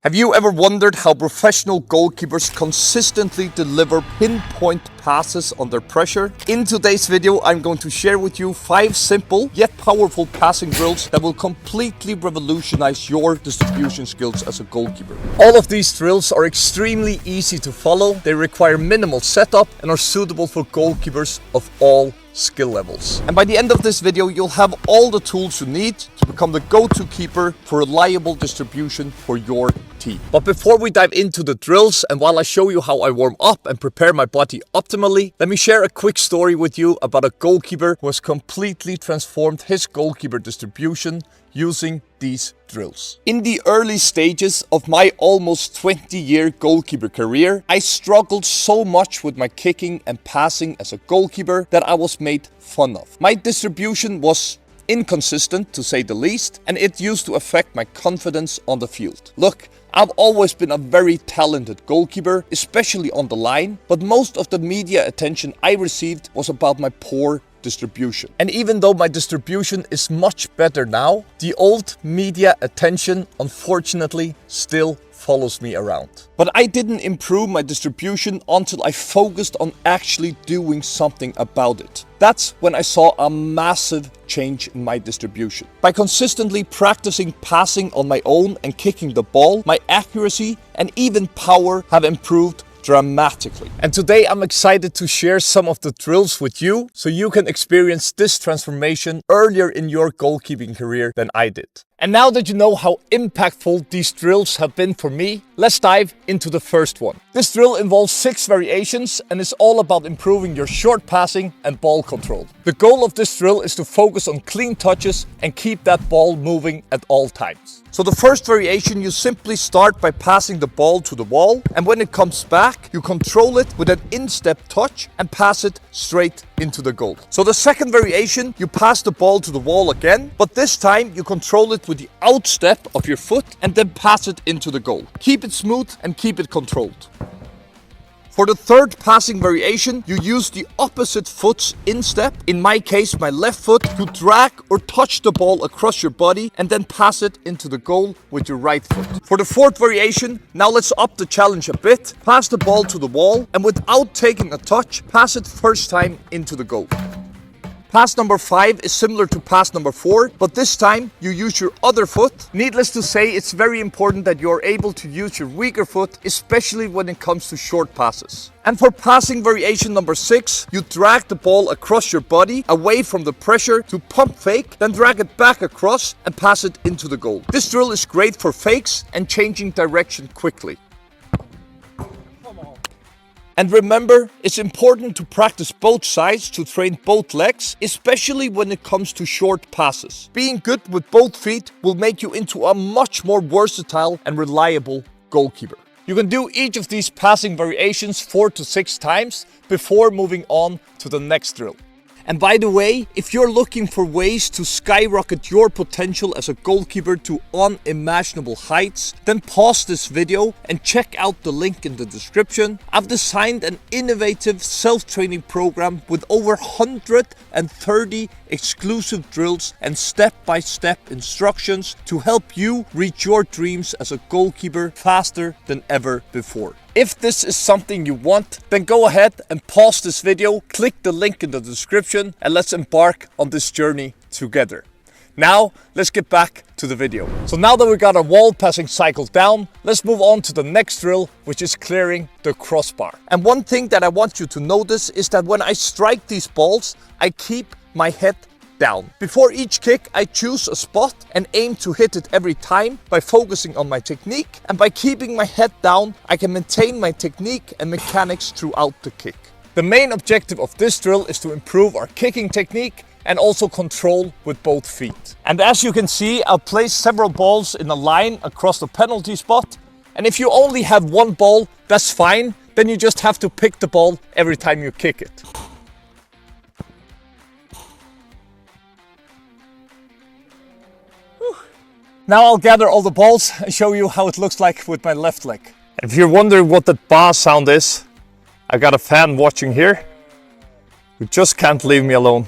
Have you ever wondered how professional goalkeepers consistently deliver pinpoint passes under pressure? In today's video, I'm going to share with you 5 simple yet powerful passing drills that will completely revolutionize your distribution skills as a goalkeeper. All of these drills are extremely easy to follow, they require minimal setup and are suitable for goalkeepers of all skill levels. And by the end of this video, you'll have all the tools you need to become the go-to keeper for reliable distribution for your team. But before we dive into the drills, and while I show you how I warm up and prepare my body optimally, let me share a quick story with you about a goalkeeper who has completely transformed his goalkeeper distribution using these drills. In the early stages of my almost 20-year goalkeeper career, I struggled so much with my kicking and passing as a goalkeeper that I was made fun of. My distribution was inconsistent, to say the least, and it used to affect my confidence on the field. Look, I've always been a very talented goalkeeper, especially on the line, but most of the media attention I received was about my poor distribution. And even though my distribution is much better now, the old media attention unfortunately still follows me around. But I didn't improve my distribution until I focused on actually doing something about it. That's when I saw a massive change in my distribution. By consistently practicing passing on my own and kicking the ball, my accuracy and even power have improved dramatically. And today I'm excited to share some of the drills with you so you can experience this transformation earlier in your goalkeeping career than I did. And now that you know how impactful these drills have been for me, let's dive into the first one. This drill involves 6 variations and is all about improving your short passing and ball control. The goal of this drill is to focus on clean touches and keep that ball moving at all times. So the first variation, you simply start by passing the ball to the wall, and when it comes back, you control it with an instep touch and pass it straight into the goal. So the second variation, you pass the ball to the wall again, but this time you control it with the outstep of your foot and then pass it into the goal. Keep it smooth and keep it controlled. For the third passing variation, you use the opposite foot's instep, in my case my left foot, to drag or touch the ball across your body and then pass it into the goal with your right foot. For the fourth variation, now let's up the challenge a bit. Pass the ball to the wall and without taking a touch, pass it first time into the goal. Pass number 5 is similar to pass number 4, but this time you use your other foot. Needless to say, it's very important that you're able to use your weaker foot, especially when it comes to short passes. And for passing variation number 6, you drag the ball across your body, away from the pressure, to pump fake, then drag it back across and pass it into the goal. This drill is great for fakes and changing direction quickly. And remember, it's important to practice both sides to train both legs, especially when it comes to short passes. Being good with both feet will make you into a much more versatile and reliable goalkeeper. You can do each of these passing variations 4 to 6 times before moving on to the next drill. And by the way, if you're looking for ways to skyrocket your potential as a goalkeeper to unimaginable heights, then pause this video and check out the link in the description. I've designed an innovative self-training program with over 130 exclusive drills and step-by-step instructions to help you reach your dreams as a goalkeeper faster than ever before. If this is something you want, then go ahead and pause this video, click the link in the description, and let's embark on this journey together. Now, let's get back to the video. So now that we got our wall passing cycle down, let's move on to the next drill, which is clearing the crossbar. And one thing that I want you to notice is that when I strike these balls, I keep my head down. Before each kick, I choose a spot and aim to hit it every time by focusing on my technique, and by keeping my head down, I can maintain my technique and mechanics throughout the kick. The main objective of this drill is to improve our kicking technique and also control with both feet. And as you can see, I'll place several balls in a line across the penalty spot, and if you only have one ball, that's fine, then you just have to pick the ball every time you kick it. Now I'll gather all the balls and show you how it looks like with my left leg. If you're wondering what that bar sound is, I got a fan watching here who just can't leave me alone.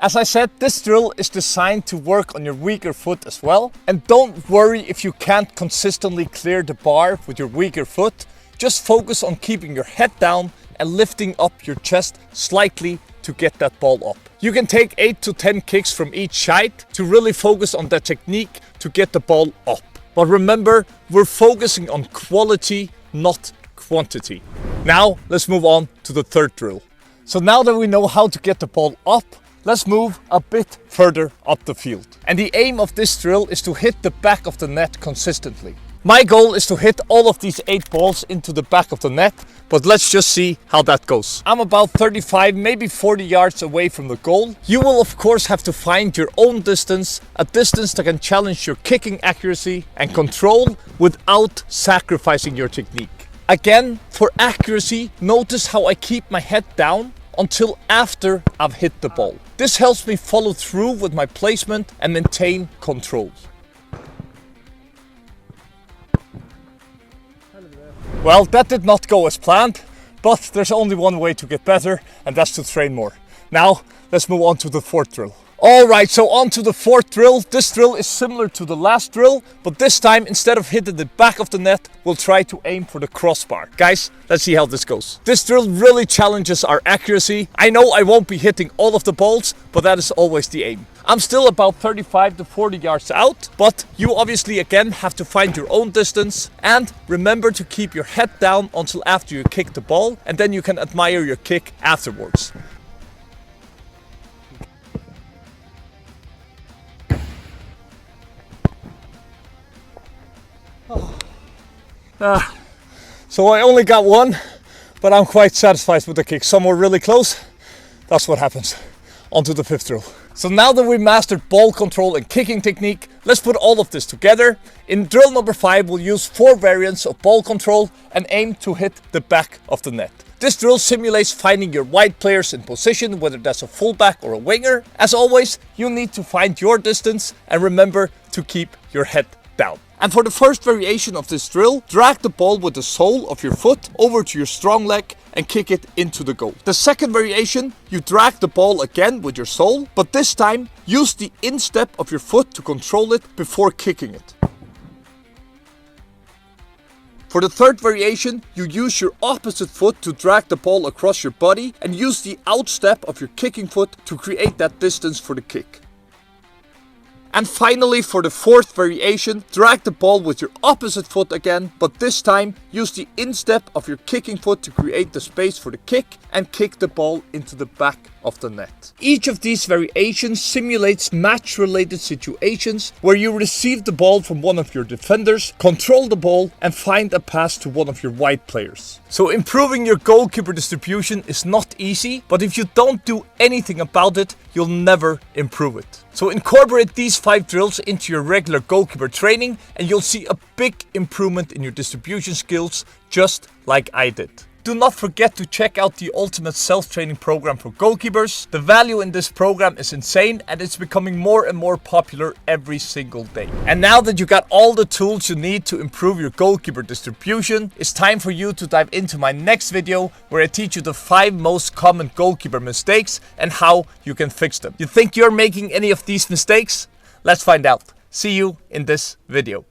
As I said, this drill is designed to work on your weaker foot as well. And don't worry if you can't consistently clear the bar with your weaker foot. Just focus on keeping your head down and lifting up your chest slightly to get that ball up. You can take 8 to 10 kicks from each side to really focus on that technique to get the ball up. But remember, we're focusing on quality, not quantity. Now, let's move on to the third drill. So now that we know how to get the ball up, let's move a bit further up the field. And the aim of this drill is to hit the back of the net consistently. My goal is to hit all of these 8 balls into the back of the net, but let's just see how that goes. I'm about 35, maybe 40 yards away from the goal. You will of course have to find your own distance, a distance that can challenge your kicking accuracy and control without sacrificing your technique. Again, for accuracy, notice how I keep my head down until after I've hit the ball. This helps me follow through with my placement and maintain control. Well, that did not go as planned, but there's only one way to get better, and that's to train more. Now, let's move on to the fourth drill. Alright, so on to the fourth drill. This drill is similar to the last drill, but this time, instead of hitting the back of the net, we'll try to aim for the crossbar. Guys, let's see how this goes. This drill really challenges our accuracy. I know I won't be hitting all of the balls, but that is always the aim. I'm still about 35 to 40 yards out, but you obviously again have to find your own distance, and remember to keep your head down until after you kick the ball, and then you can admire your kick afterwards. So I only got one, but I'm quite satisfied with the kick. Some were really close. That's what happens. On to the fifth drill. So now that we mastered ball control and kicking technique, let's put all of this together. In drill number 5, we'll use 4 variants of ball control and aim to hit the back of the net. This drill simulates finding your wide players in position, whether that's a fullback or a winger. As always, you need to find your distance and remember to keep your head down. And for the first variation of this drill, drag the ball with the sole of your foot over to your strong leg and kick it into the goal. The second variation, you drag the ball again with your sole, but this time use the instep of your foot to control it before kicking it. For the third variation, you use your opposite foot to drag the ball across your body and use the outstep of your kicking foot to create that distance for the kick. And finally, for the fourth variation, drag the ball with your opposite foot again, but this time use the instep of your kicking foot to create the space for the kick and kick the ball into the back of the net. Each of these variations simulates match-related situations where you receive the ball from one of your defenders, control the ball and find a pass to one of your wide players. So improving your goalkeeper distribution is not easy, but if you don't do anything about it, you'll never improve it. So incorporate these 5 drills into your regular goalkeeper training and you'll see a big improvement in your distribution skills, just like I did. Do not forget to check out the ultimate self-training program for goalkeepers. The value in this program is insane and it's becoming more and more popular every single day. And now that you got all the tools you need to improve your goalkeeper distribution, it's time for you to dive into my next video where I teach you the 5 most common goalkeeper mistakes and how you can fix them. You think you're making any of these mistakes? Let's find out. See you in this video.